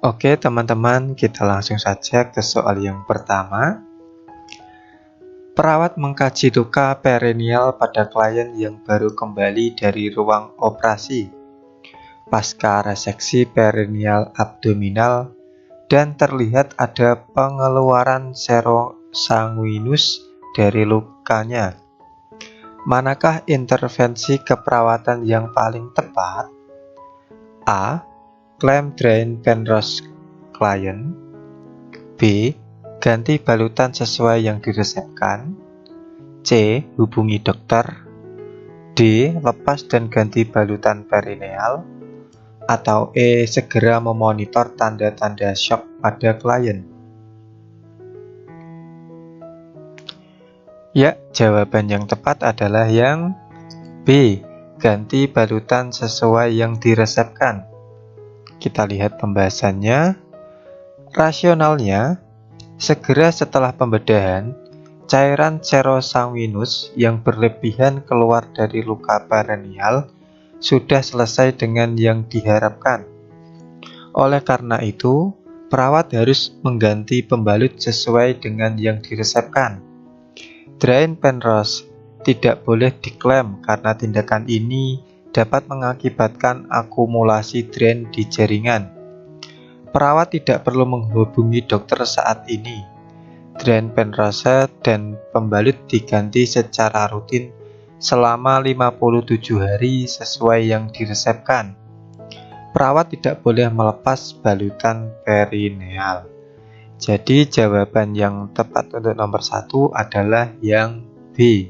Oke teman-teman, kita langsung saja ke soal yang pertama. Perawat mengkaji luka perineal pada klien yang baru kembali dari ruang operasi pasca reseksi perineal abdominal dan terlihat ada pengeluaran serosanguinus dari lukanya. Manakah intervensi keperawatan yang paling tepat? A. Clamp drain Penrose klien. B. Ganti balutan sesuai yang diresepkan. C. Hubungi dokter. D. Lepas dan ganti balutan perineal. Atau E. Segera memonitor tanda-tanda shock pada klien. Ya, jawaban yang tepat adalah yang B. Ganti balutan sesuai yang diresepkan. Kita lihat pembahasannya. Rasionalnya, segera setelah pembedahan, cairan serosanguinus yang berlebihan keluar dari luka perineal sudah selesai dengan yang diharapkan. Oleh karena itu, perawat harus mengganti pembalut sesuai dengan yang diresepkan. Drain Penrose tidak boleh diklaim karena tindakan ini dapat mengakibatkan akumulasi drain di jaringan. Perawat tidak perlu menghubungi dokter saat ini. Drain Penrose dan pembalut diganti secara rutin selama 57 hari sesuai yang diresepkan. Perawat tidak boleh melepas balutan perineal. Jadi jawaban yang tepat untuk nomor 1 adalah yang B.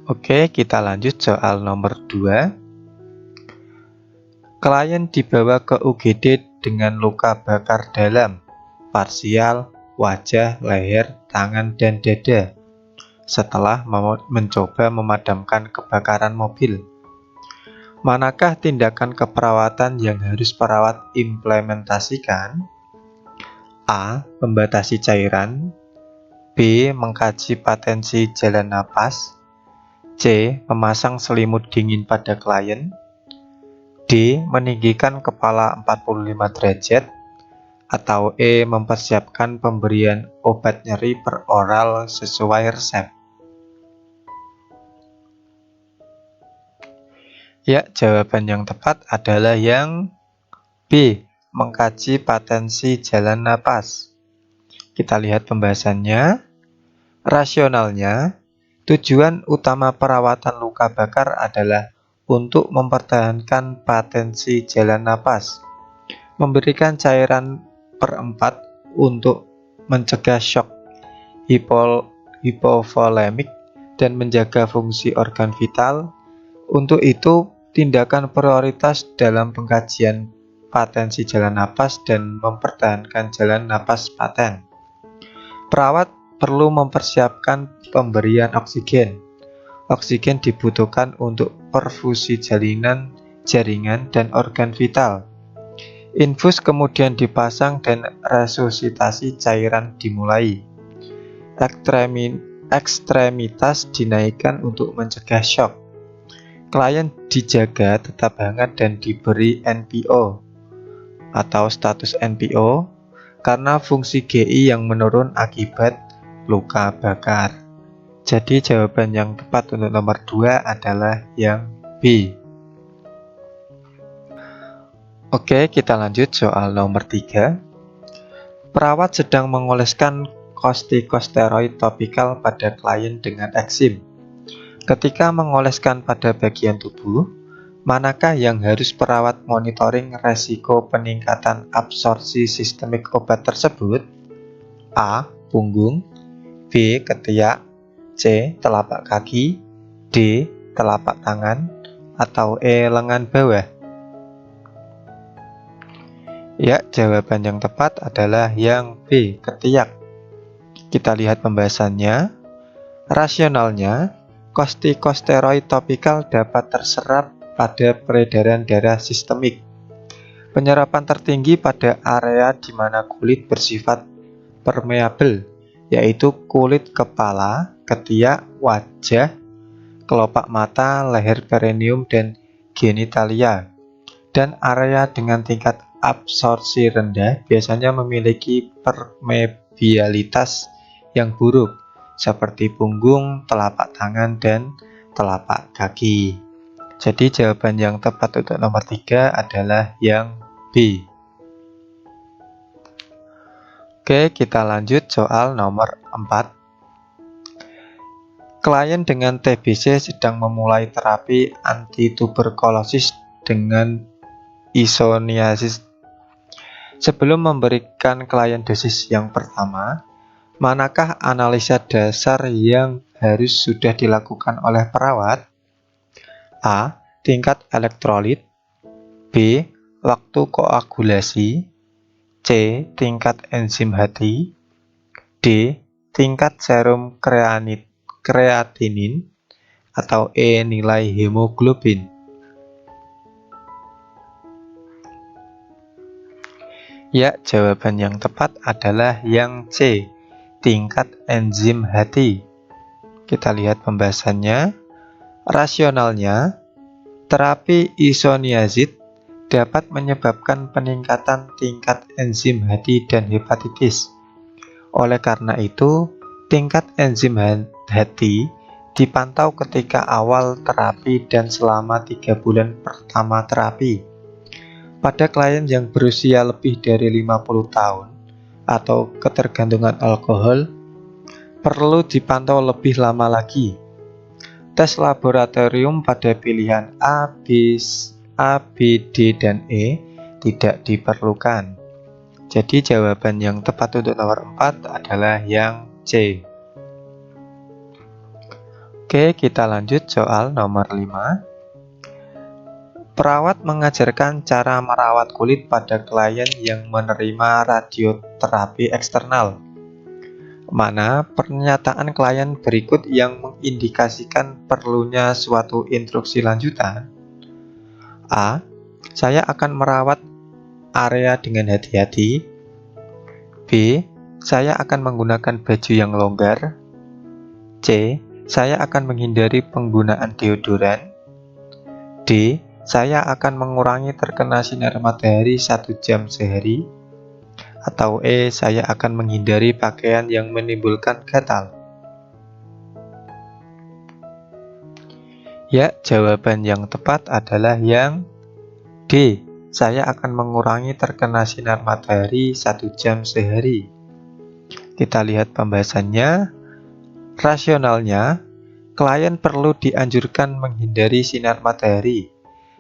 Oke, kita lanjut soal nomor 2. Klien dibawa ke UGD dengan luka bakar dalam, parsial, wajah, leher, tangan, dan dada setelah mencoba memadamkan kebakaran mobil. Manakah tindakan keperawatan yang harus perawat implementasikan? A. Membatasi cairan. B. Mengkaji patensi jalan napas. C. Memasang selimut dingin pada klien. D. Meninggikan kepala 45 derajat. Atau E. Mempersiapkan pemberian obat nyeri per oral sesuai resep. Ya, jawaban yang tepat adalah yang B. Mengkaji patensi jalan napas. Kita lihat pembahasannya. Rasionalnya, tujuan utama perawatan luka bakar adalah untuk mempertahankan patensi jalan napas, memberikan cairan per 4 untuk mencegah shock hipovolemik dan menjaga fungsi organ vital. Untuk itu, tindakan prioritas dalam pengkajian patensi jalan napas dan mempertahankan jalan napas paten. Perawat perlu mempersiapkan pemberian oksigen. Oksigen dibutuhkan untuk perfusi jaringan dan organ vital. Infus kemudian dipasang dan resusitasi cairan dimulai. Ekstremitas dinaikkan untuk mencegah shock. Klien dijaga tetap hangat dan diberi NPO atau status NPO karena fungsi GI yang menurun akibat luka bakar. Jadi jawaban yang tepat untuk nomor 2 adalah yang B. Oke, kita lanjut soal nomor 3. Perawat sedang mengoleskan kortikosteroid topikal pada klien dengan eksim. Ketika mengoleskan pada bagian tubuh, manakah yang harus perawat monitoring resiko peningkatan absorpsi sistemik obat tersebut? A. Punggung. B. Ketiak. C. Telapak kaki. D. Telapak tangan. Atau E. Lengan bawah. Ya, jawaban yang tepat adalah yang B. Ketiak. Kita lihat pembahasannya. Rasionalnya, kortikosteroid topikal dapat terserap pada peredaran darah sistemik. Penyerapan tertinggi pada area di mana kulit bersifat permeabel, yaitu kulit kepala, ketiak, wajah, kelopak mata, leher perineum, dan genitalia. dan area dengan tingkat absorpsi rendah biasanya memiliki permeabilitas yang buruk, seperti punggung, telapak tangan, dan telapak kaki. Jadi jawaban yang tepat untuk nomor 3 adalah yang B. Oke, kita lanjut soal nomor 4. Klien dengan TBC sedang memulai terapi antituberkulosis dengan isoniazid. Sebelum memberikan klien dosis yang pertama, manakah analisa dasar yang harus sudah dilakukan oleh perawat? A. Tingkat elektrolit. B. Waktu koagulasi. C. Tingkat enzim hati. D. Tingkat serum kreatinin. Atau E. Nilai hemoglobin. Ya, jawaban yang tepat adalah yang C. Tingkat enzim hati. Kita lihat pembahasannya. Rasionalnya, terapi isoniazid dapat menyebabkan peningkatan tingkat enzim hati dan hepatitis. Oleh karena itu, tingkat enzim hati dipantau ketika awal terapi dan selama 3 bulan pertama terapi. Pada klien yang berusia lebih dari 50 tahun atau ketergantungan alkohol, perlu dipantau lebih lama lagi. Tes laboratorium pada pilihan A, B, D, dan E tidak diperlukan. Jadi jawaban yang tepat untuk nomor 4 adalah yang C. Oke, kita lanjut soal nomor 5. Perawat mengajarkan cara merawat kulit pada klien yang menerima radioterapi eksternal. Mana pernyataan klien berikut yang mengindikasikan perlunya suatu instruksi lanjutan? A. Saya akan merawat area dengan hati-hati. B. Saya akan menggunakan baju yang longgar. C. Saya akan menghindari penggunaan deodoran. D. Saya akan mengurangi terkena sinar matahari 1 jam sehari. Atau E. Saya akan menghindari pakaian yang menimbulkan gatal. Ya, jawaban yang tepat adalah yang D. Saya akan mengurangi terkena sinar matahari 1 jam sehari. Kita lihat pembahasannya. Rasionalnya, klien perlu dianjurkan menghindari sinar matahari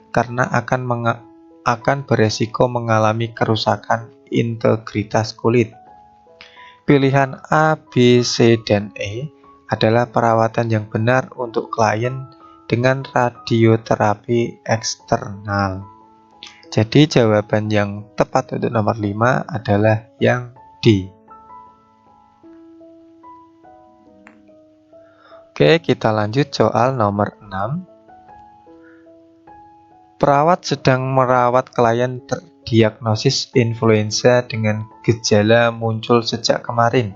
karena akan beresiko mengalami kerusakan integritas kulit. Pilihan A, B, C, dan E adalah perawatan yang benar untuk klien dengan radioterapi eksternal. Jadi jawaban yang tepat untuk nomor 5 adalah yang D. Oke, kita lanjut soal nomor 6. Perawat sedang merawat klien terdiagnosis influenza dengan gejala muncul sejak kemarin.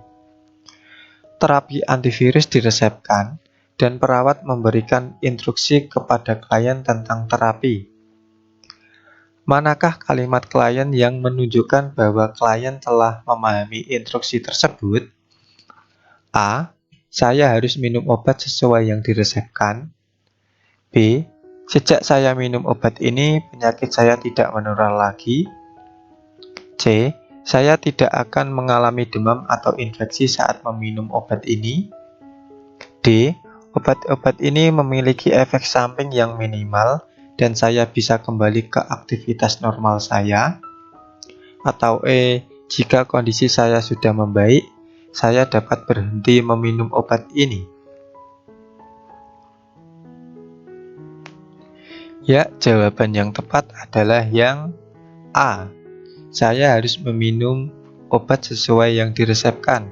Terapi antivirus diresepkan dan perawat memberikan instruksi kepada klien tentang terapi. Manakah kalimat klien yang menunjukkan bahwa klien telah memahami instruksi tersebut? A. Saya harus minum obat sesuai yang diresepkan. B. Sejak saya minum obat ini, penyakit saya tidak menular lagi. C. Saya tidak akan mengalami demam atau infeksi saat meminum obat ini. D. Obat-obat ini memiliki efek samping yang minimal dan saya bisa kembali ke aktivitas normal saya. Atau E. Jika kondisi saya sudah membaik, saya dapat berhenti meminum obat ini. Ya, jawaban yang tepat adalah yang A. Saya harus meminum obat sesuai yang diresepkan.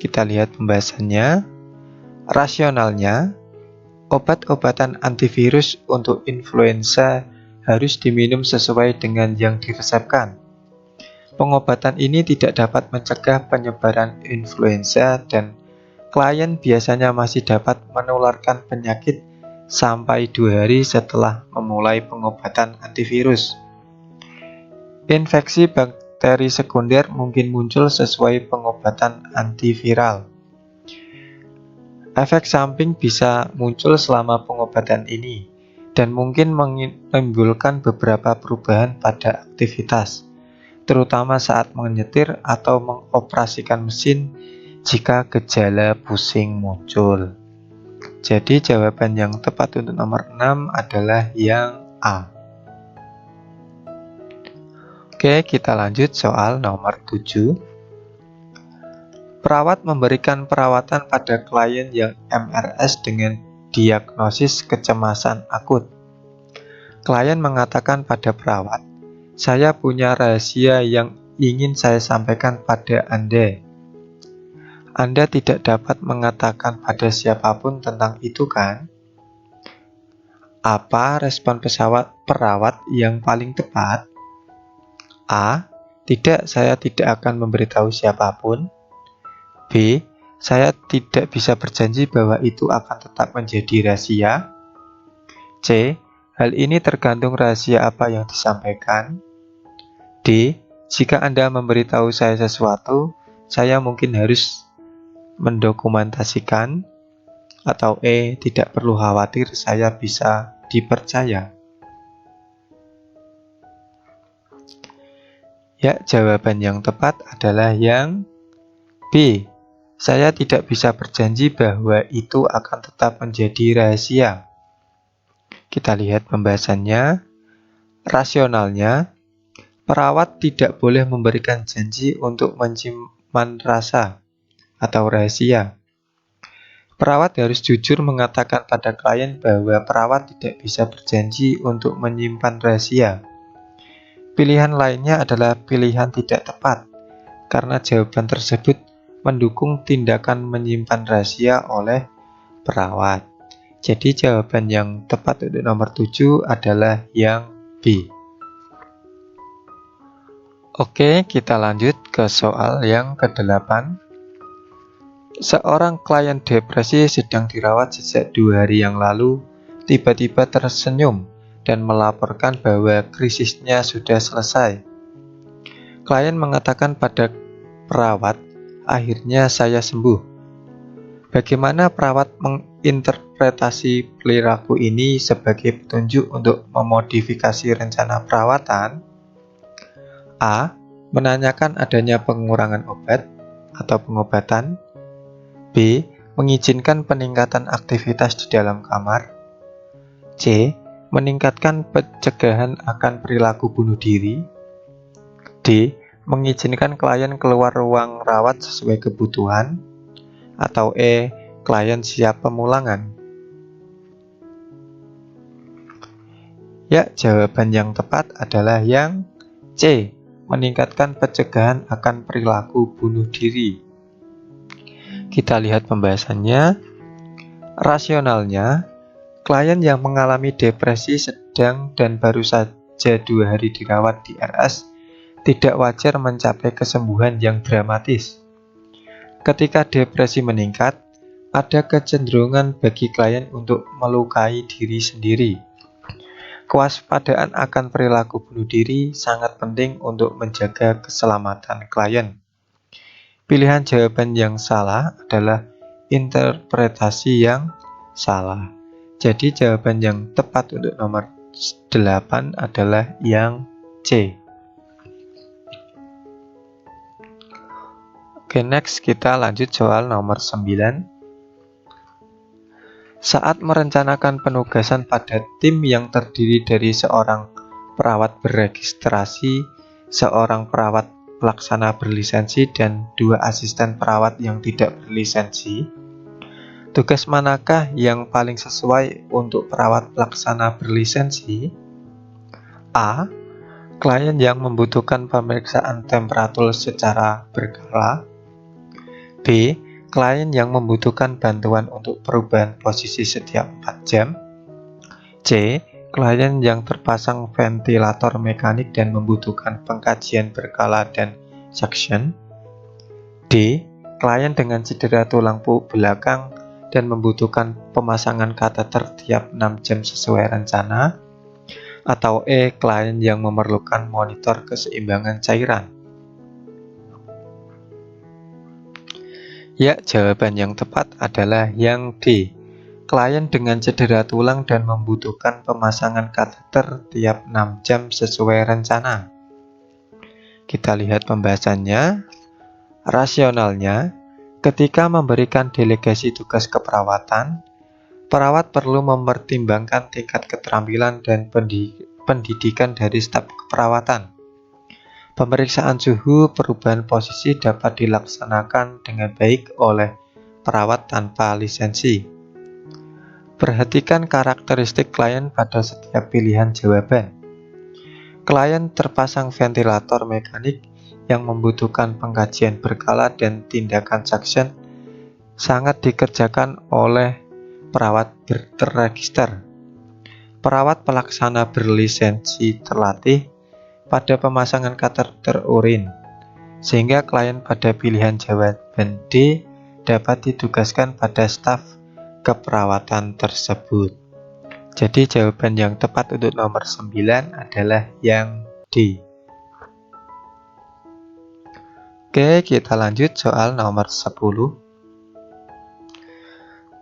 Kita lihat pembahasannya. Rasionalnya, obat-obatan antivirus untuk influenza harus diminum sesuai dengan yang diresepkan. Pengobatan ini tidak dapat mencegah penyebaran influenza dan klien biasanya masih dapat menularkan penyakit sampai 2 hari setelah memulai pengobatan antivirus. Infeksi bakteri sekunder mungkin muncul sesuai pengobatan antiviral. Efek samping bisa muncul selama pengobatan ini dan mungkin menimbulkan beberapa perubahan pada aktivitas, terutama saat menyetir atau mengoperasikan mesin jika gejala pusing muncul. Jadi jawaban yang tepat untuk nomor 6 adalah yang A. Oke, kita lanjut soal nomor 7. Perawat memberikan perawatan pada klien yang MRS dengan diagnosis kecemasan akut. Klien mengatakan pada perawat, "Saya punya rahasia yang ingin saya sampaikan pada Anda. Anda tidak dapat mengatakan pada siapapun tentang itu, kan?" Apa respon perawat yang paling tepat? A. Tidak, saya tidak akan memberitahu siapapun. B. Saya tidak bisa berjanji bahwa itu akan tetap menjadi rahasia. C. Hal ini tergantung rahasia apa yang disampaikan. D. Jika Anda memberitahu saya sesuatu, saya mungkin harus mendokumentasikan. Atau E. Tidak perlu khawatir, saya bisa dipercaya. Ya, jawaban yang tepat adalah yang B. Saya tidak bisa berjanji bahwa itu akan tetap menjadi rahasia. Kita lihat pembahasannya. Rasionalnya, perawat tidak boleh memberikan janji untuk menyimpan rasa atau rahasia. Perawat harus jujur mengatakan pada klien bahwa perawat tidak bisa berjanji untuk menyimpan rahasia. Pilihan lainnya adalah pilihan tidak tepat, karena jawaban tersebut mendukung tindakan menyimpan rahasia oleh perawat. Jadi jawaban yang tepat untuk nomor 7 adalah yang B. Oke, kita lanjut ke soal yang ke-8. Seorang klien depresi sedang dirawat sejak 2 hari yang lalu, tiba-tiba tersenyum dan melaporkan bahwa krisisnya sudah selesai. Klien mengatakan pada perawat, "Akhirnya saya sembuh." Bagaimana perawat menginterpretasi perilaku ini sebagai petunjuk untuk memodifikasi rencana perawatan? A. Menanyakan adanya pengurangan obat atau pengobatan. B. Mengizinkan peningkatan aktivitas di dalam kamar. C. Meningkatkan pencegahan akan perilaku bunuh diri. D. Mengizinkan klien keluar ruang rawat sesuai kebutuhan. Atau E. Klien siap pemulangan. Ya, jawaban yang tepat adalah yang C. Meningkatkan pencegahan akan perilaku bunuh diri. Kita lihat pembahasannya. Rasionalnya, klien yang mengalami depresi sedang dan baru saja 2 hari dirawat di RS tidak wajar mencapai kesembuhan yang dramatis. Ketika depresi meningkat, ada kecenderungan bagi klien untuk melukai diri sendiri. Kewaspadaan akan perilaku bunuh diri sangat penting untuk menjaga keselamatan klien. Pilihan jawaban yang salah adalah interpretasi yang salah. Jadi jawaban yang tepat untuk nomor 8 adalah yang C. Oke, next kita lanjut soal nomor 9. Saat merencanakan penugasan pada tim yang terdiri dari seorang perawat beregistrasi, seorang perawat pelaksana berlisensi, dan 2 asisten perawat yang tidak berlisensi, tugas manakah yang paling sesuai untuk perawat pelaksana berlisensi? A. Klien yang membutuhkan pemeriksaan temperatur secara berkala. B. Klien yang membutuhkan bantuan untuk perubahan posisi setiap 4 jam. C. Klien yang terpasang ventilator mekanik dan membutuhkan pengkajian berkala dan suction. D. Klien dengan cedera tulang belakang dan membutuhkan pemasangan kateter tiap 6 jam sesuai rencana, atau E. Klien yang memerlukan monitor keseimbangan cairan. Ya, jawaban yang tepat adalah yang D. Klien dengan cedera tulang dan membutuhkan pemasangan kateter tiap 6 jam sesuai rencana. Kita lihat pembahasannya. Rasionalnya, ketika memberikan delegasi tugas keperawatan, perawat perlu mempertimbangkan tingkat keterampilan dan pendidikan dari staf keperawatan. Pemeriksaan suhu perubahan posisi dapat dilaksanakan dengan baik oleh perawat tanpa lisensi. Perhatikan karakteristik klien pada setiap pilihan jawaban. Klien terpasang ventilator mekanik yang membutuhkan pengkajian berkala dan tindakan suction sangat dikerjakan oleh perawat terregister. Perawat pelaksana berlisensi terlatih pada pemasangan kateter urin, sehingga klien pada pilihan jawaban D dapat ditugaskan pada staf keperawatan tersebut. Jadi jawaban yang tepat untuk nomor 9 adalah yang D. Oke, kita lanjut soal nomor 10.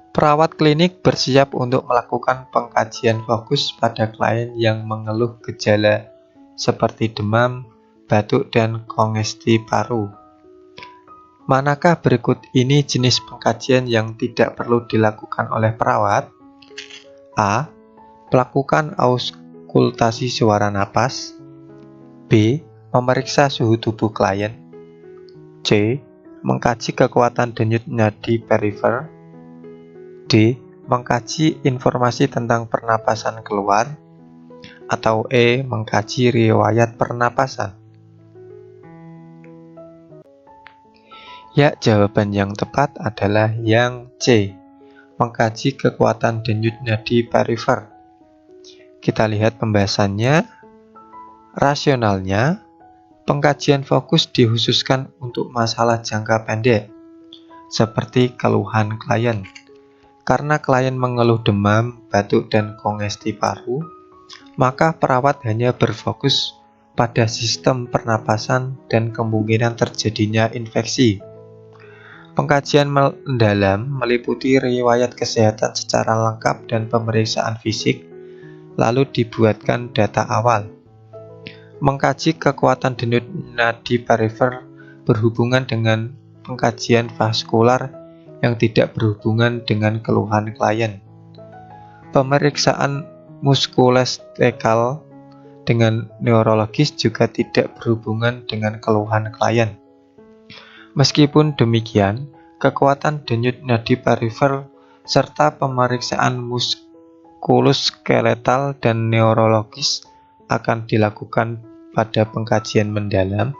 Perawat klinik bersiap untuk melakukan pengkajian fokus pada klien yang mengeluh gejala seperti demam, batuk, dan kongesti paru. Manakah berikut ini jenis pengkajian yang tidak perlu dilakukan oleh perawat? A. Melakukan auskultasi suara napas. B. Memeriksa suhu tubuh klien. C. Mengkaji kekuatan denyut nadi perifer. D. Mengkaji informasi tentang pernapasan keluar. Atau E. Mengkaji riwayat pernapasan. Ya, jawaban yang tepat adalah yang C. Mengkaji kekuatan denyut nadi perifer. Kita lihat pembahasannya. Rasionalnya, pengkajian fokus dikhususkan untuk masalah jangka pendek, seperti keluhan klien. Karena klien mengeluh demam, batuk, dan kongesti paru, maka perawat hanya berfokus pada sistem pernapasan dan kemungkinan terjadinya infeksi. Pengkajian mendalam meliputi riwayat kesehatan secara lengkap dan pemeriksaan fisik, lalu dibuatkan data awal. Mengkaji kekuatan denyut nadi perifer berhubungan dengan pengkajian vaskular yang tidak berhubungan dengan keluhan klien. Pemeriksaan muskuloskeletal dengan neurologis juga tidak berhubungan dengan keluhan klien. Meskipun demikian, kekuatan denyut nadi perifer serta pemeriksaan muskuloskeletal dan neurologis akan dilakukan pada pengkajian mendalam.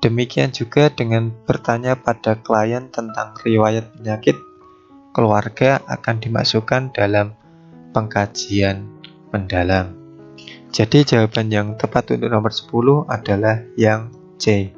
Demikian juga dengan bertanya pada klien tentang riwayat penyakit keluarga akan dimasukkan dalam pengkajian mendalam. Jadi jawaban yang tepat untuk nomor 10 adalah yang C.